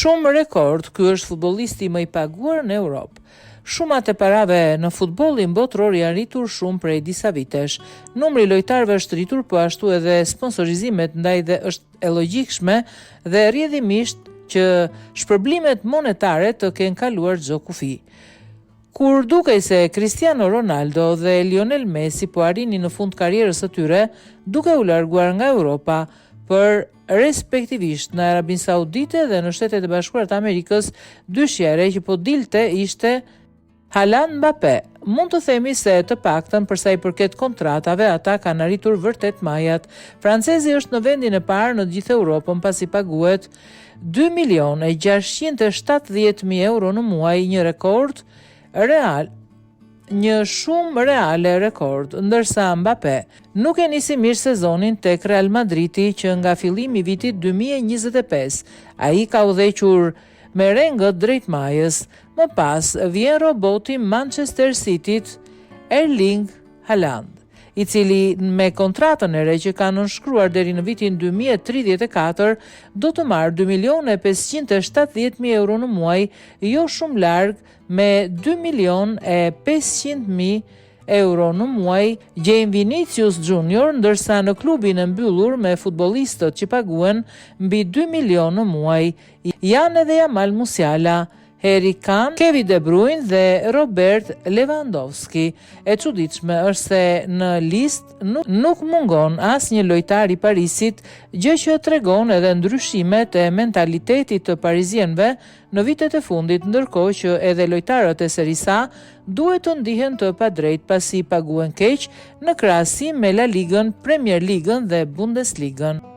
shumë rekord, ky është futbollisti më i paguar në Europë. Shumat e parave në futbollin botror janë rritur shumë prej disa vitesh. Numri lojtarëve është rritur, po ashtu edhe sponsorizimet, ndaj dhe është e logjikshme dhe rrjedhimisht që shpërblimet monetare të kenë kaluar çdo kufi. Kur dukej se Cristiano Ronaldo dhe Lionel Messi po arrinin në fund karrierës së tyre, duke u larguar nga Europa për respektivisht në Arabinë Saudite dhe në Shtetet e Bashkuara të Amerikës, dyshjere që po dilte ishte Haaland Mbappé. Mund të themi se të paktën për sa i përket kontratave, ata kanë arritur vërtet majat. Francezi është në vendin e parë në gjithë Europën pasi paguhet 2.670.000 euro në muaj, një rekord real, një shumë reale rekord, ndërsa Mbappé nuk e nisi mirë sezonin tek Real Madridi që nga fillimi i vitit 2025. Ai ka udhëhequr me rengët drejt majës. Më pas vjen roboti Manchester City-t Erling Haaland, i cili me kontratën e re që ka nënshkruar deri në vitin 2034 do të marrë 2.570.000 euro në muaj, jo shumë larg me 2.500.000 euro në muaj gjejmë Vinicius Junior, ndërsa në klubin e mbyllur me futbollistët që paguen mbi 2 milion në muaj janë edhe Jamal Musiala, Harry Kane, Kevin De Bruyne dhe Robert Lewandowski. E çuditshme është se në listë nuk mungon asnjë lojtar i Parisit, gjë që tregon edhe ndryshimet e mentalitetit të parisienëve në vitet e fundit, ndërkohë që edhe lojtarët e Serie A duhet të ndihen të padrejt pasi paguhen keq në krahasim me La Ligën, Premier Ligën dhe Bundesligën.